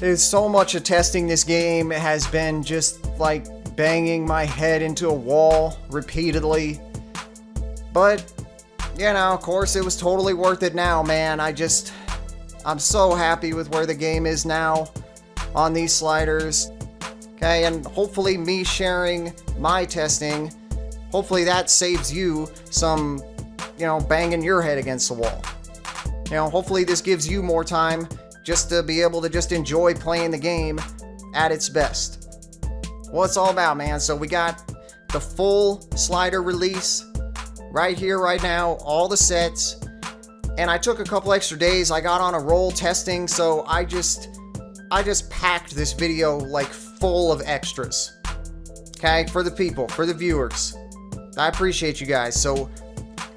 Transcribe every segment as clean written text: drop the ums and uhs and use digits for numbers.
There's so much of testing this game has been just like banging my head into a wall repeatedly. But, you know, of course it was totally worth it now, man. I'm so happy with where the game is now on these sliders. Okay, and hopefully me sharing my testing, hopefully that saves you some, you know, banging your head against the wall. You know, hopefully this gives you more time just to be able to just enjoy playing the game at its best. Well, it's all about, man. So we got the full slider release right here, right now, all the sets. And I took a couple extra days. I got on a roll testing, so I just packed this video like full of extras. Okay, for the people, for the viewers. I appreciate you guys. So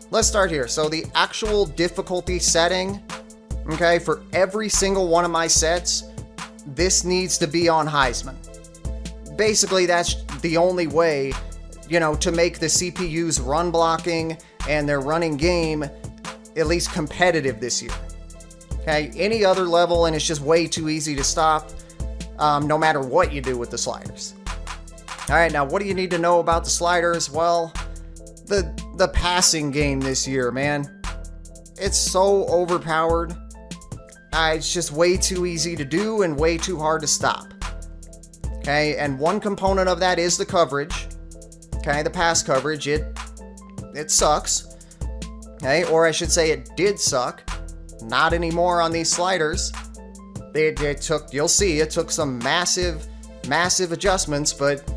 let's start here. So the actual difficulty setting, okay, for every single one of my sets, this needs to be on Heisman. Basically, that's the only way, you know, to make the CPU's run blocking and their running game at least competitive this year. Okay, any other level and it's just way too easy to stop, no matter what you do with the sliders. All right, now what do you need to know about the sliders? Well, the passing game this year, man, it's so overpowered. It's just way too easy to do and way too hard to stop. Okay, and one component of that is the coverage. Okay, the pass coverage, it sucks. Okay, or I should say it did suck. Not anymore on these sliders. It took, you'll see, it took some massive adjustments, but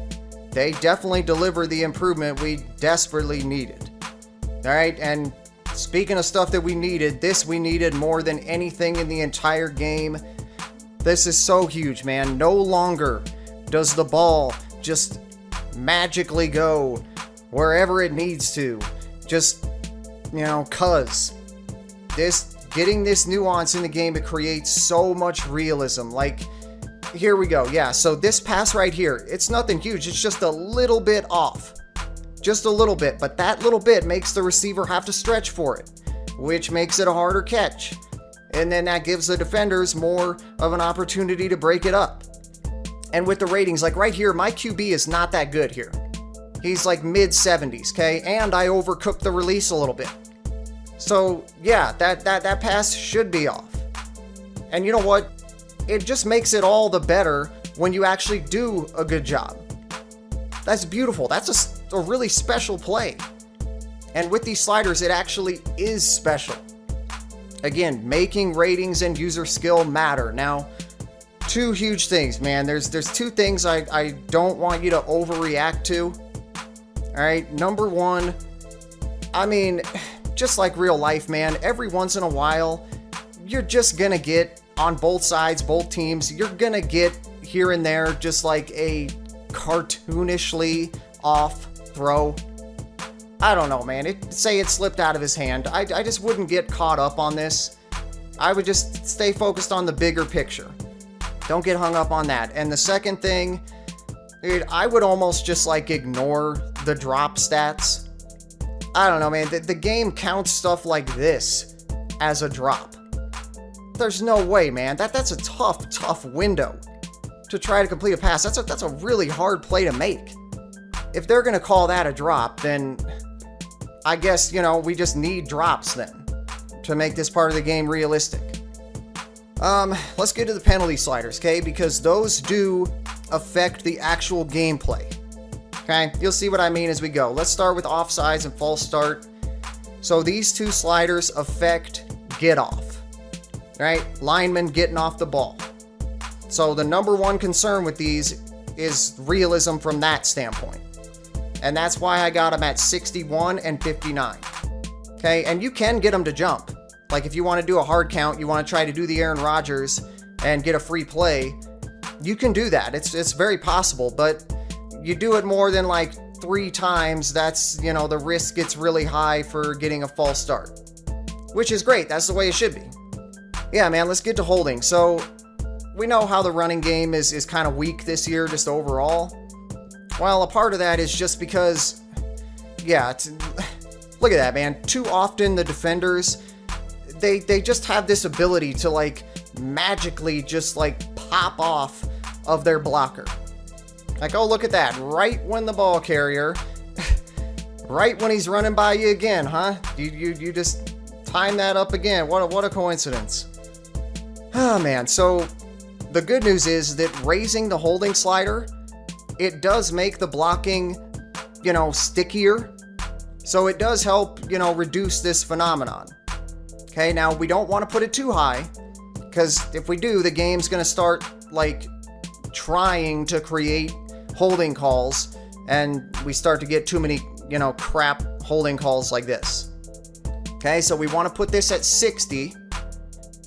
they definitely delivered the improvement we desperately needed. Alright, and speaking of stuff that we needed, this we needed more than anything in the entire game. This is so huge, man. No longer does the ball just magically go wherever it needs to. Just, you know, cuz. Getting this nuance in the game, it creates so much realism. Like, here we go. Yeah, so this pass right here, it's nothing huge. It's just a little bit off. Just a little bit. But that little bit makes the receiver have to stretch for it, which makes it a harder catch. And then that gives the defenders more of an opportunity to break it up. And with the ratings, like right here, my QB is not that good here. He's like mid-70s, okay? And I overcooked the release a little bit. So, yeah, that pass should be off. And you know what? It just makes it all the better when you actually do a good job. That's beautiful. That's a really special play. And with these sliders, it actually is special. Again, making ratings and user skill matter. Now, two huge things, man. There's two things I don't want you to overreact to. All right, number one, I mean, just like real life, man, every once in a while, you're just gonna get, on both sides, both teams, you're gonna get here and there just like a cartoonishly off throw. I don't know, man. Say it slipped out of his hand. I just wouldn't get caught up on this. I would just stay focused on the bigger picture. Don't get hung up on that. And the second thing, dude, I would almost just like ignore the drop stats. I don't know, man. The game counts stuff like this as a drop. There's no way, man. That's a tough window to try to complete a pass. That's a really hard play to make. If they're gonna call that a drop, then I guess, you know, we just need drops then to make this part of the game realistic. Let's get to the penalty sliders, okay? Because those do affect the actual gameplay. Okay, you'll see what I mean as we go. Let's start with offsides and false start. So these two sliders affect get off, right? Linemen getting off the ball. So the number one concern with these is realism from that standpoint. And that's why I got them at 61 and 59. Okay, and you can get them to jump. Like if you want to do a hard count, you want to try to do the Aaron Rodgers and get a free play, you can do that. It's very possible, but you do it more than like 3 times, that's, you know, the risk gets really high for getting a false start. Which is great, that's the way it should be. Yeah, man, let's get to holding. So, we know how the running game is kind of weak this year, just overall. Well, a part of that is just because, yeah, look at that, man. Too often the defenders, they just have this ability to like magically just like pop off of their blocker. Like, oh, look at that. Right when the ball carrier, right when he's running by you again, huh? You just time that up again. What a coincidence. Oh, man. So the good news is that raising the holding slider, it does make the blocking, stickier. So it does help, reduce this phenomenon. Okay, now we don't want to put it too high, because if we do, the game's going to start, like, trying to create holding calls, and we start to get too many, crap holding calls like this. Okay, so we want to put this at 60.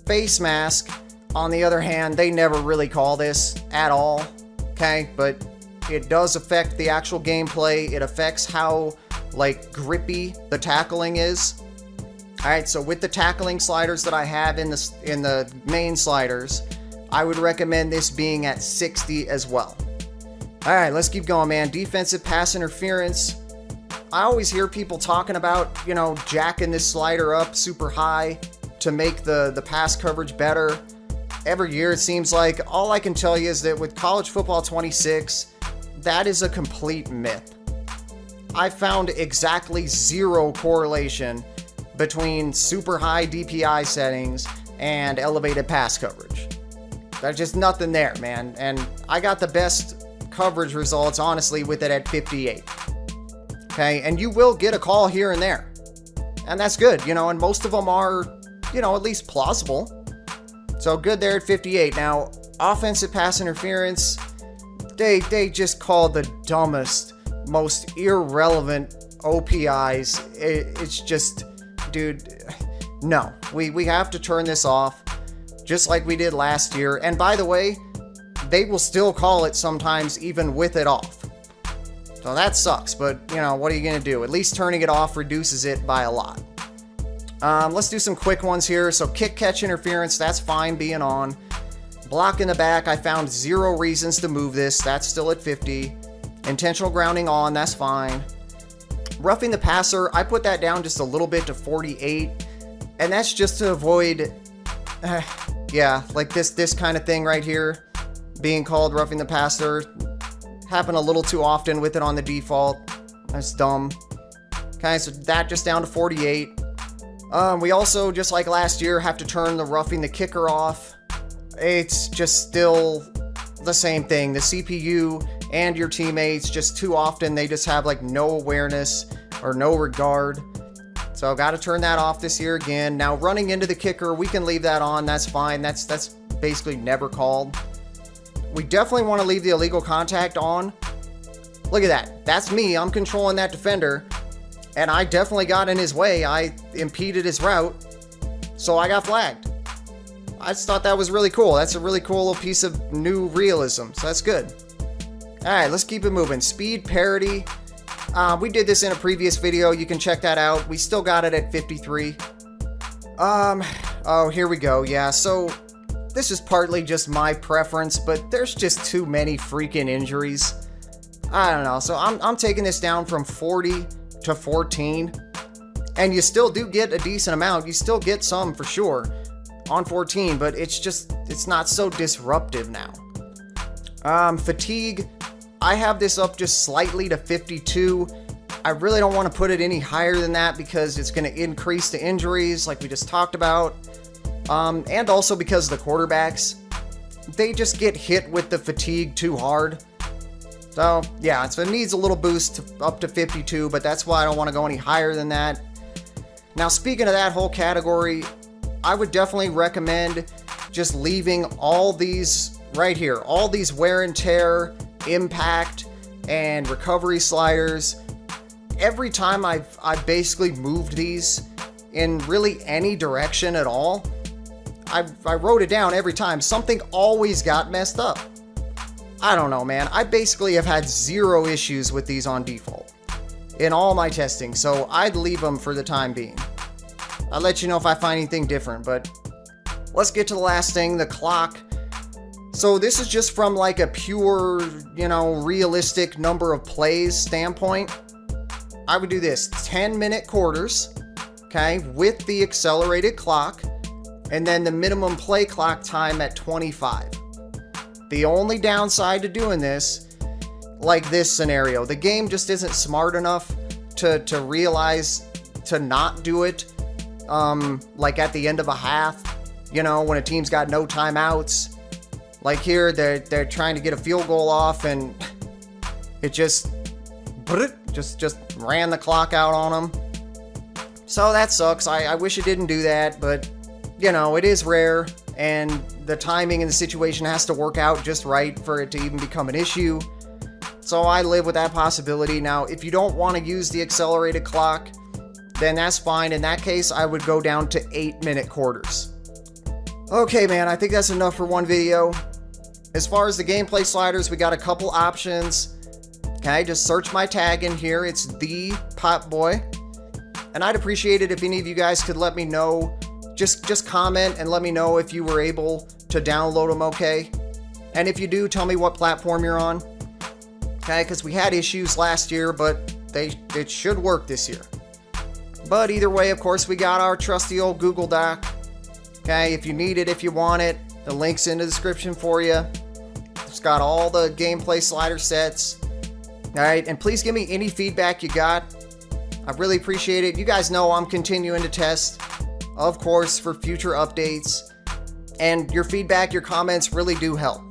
Face mask, on the other hand, they never really call this at all. Okay, but it does affect the actual gameplay. It affects how, like, grippy the tackling is. Alright, so with the tackling sliders that I have in the main sliders, I would recommend this being at 60 as well. Alright, let's keep going, man. Defensive pass interference. I always hear people talking about, jacking this slider up super high to make the pass coverage better. Every year it seems like. All I can tell you is that with College Football 26, that is a complete myth. I found exactly zero correlation between super high DPI settings and elevated pass coverage. There's just nothing there, man. And I got the best coverage results, honestly, with it at 58. Okay, and you will get a call here and there. And that's good, and most of them are, at least plausible. So good there at 58. Now, offensive pass interference, they just call the dumbest, most irrelevant OPIs. It's just, dude, no. We have to turn this off, just like we did last year. And by the way, they will still call it sometimes even with it off. So that sucks, but, what are you going to do? At least turning it off reduces it by a lot. Let's do some quick ones here. So kick-catch interference, that's fine being on. Block in the back, I found zero reasons to move this. That's still at 50. Intentional grounding on, that's fine. Roughing the passer, I put that down just a little bit to 48. And that's just to avoid, like this kind of thing right here. Being called roughing the passer. Happen a little too often with it on the default. That's dumb. Okay, so that just down to 48. We also, just like last year, have to turn the roughing the kicker off. It's just still the same thing. The CPU and your teammates, just too often, they just have like no awareness or no regard. So got to turn that off this year again. Now running into the kicker, we can leave that on. That's fine. That's basically never called. We definitely want to leave the illegal contact on. Look at that. That's me. I'm controlling that defender. And I definitely got in his way. I impeded his route. So I got flagged. I just thought that was really cool. That's a really cool little piece of new realism. So that's good. Alright, let's keep it moving. Speed parity. We did this in a previous video. You can check that out. We still got it at 53. Oh, here we go. Yeah, so this is partly just my preference, but there's just too many freaking injuries. I don't know. So I'm taking this down from 40 to 14. And you still do get a decent amount. You still get some for sure on 14, but it's not so disruptive now. Fatigue, I have this up just slightly to 52. I really don't want to put it any higher than that because it's going to increase the injuries like we just talked about. And also because the quarterbacks, they just get hit with the fatigue too hard. So yeah, so it needs a little boost up to 52, but that's why I don't want to go any higher than that. Now, speaking of that whole category, I would definitely recommend just leaving all these right here, all these wear and tear, impact, and recovery sliders. Every time I've basically moved these in really any direction at all, I wrote it down every time. Something always got messed up. I don't know, man. I basically have had zero issues with these on default in all my testing, so I'd leave them for the time being. I'll let you know if I find anything different, but let's get to the last thing, the clock. So this is just from like a pure, realistic number of plays standpoint. I would do this 10-minute quarters, okay, with the accelerated clock. and then the minimum play clock time at 25. The only downside to doing this, like this scenario, the game just isn't smart enough to realize to not do it, like at the end of a half, you know, when a team's got no timeouts. Like here, they're trying to get a field goal off, and it just ran the clock out on them. So that sucks. I wish it didn't do that, but you know, it is rare, and the timing and the situation has to work out just right for it to even become an issue. So I live with that possibility. Now, if you don't want to use the accelerated clock, then that's fine. In that case, I would go down to 8-minute quarters. Okay, man, I think that's enough for one video. As far as the gameplay sliders, we got a couple options. Okay, just search my tag in here. It's the Popboy. And I'd appreciate it if any of you guys could let me know. Just comment and let me know if you were able to download them okay. And if you do, tell me what platform you're on. Okay, because we had issues last year, but it should work this year. But either way, of course, we got our trusty old Google Doc. Okay, if you need it, if you want it, the link's in the description for you. It's got all the gameplay slider sets. Alright, and please give me any feedback you got. I really appreciate it. You guys know I'm continuing to test, of course, for future updates. And your feedback, your comments really do help.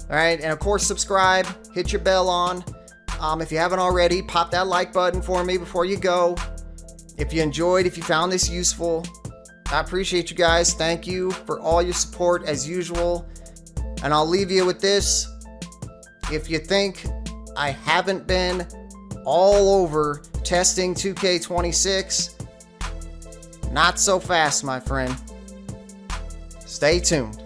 Alright, and of course, subscribe, hit your bell on. If you haven't already, pop that like button for me before you go. If you enjoyed, if you found this useful, I appreciate you guys. Thank you for all your support as usual. And I'll leave you with this. If you think I haven't been all over testing 2K26, not so fast, my friend. Stay tuned.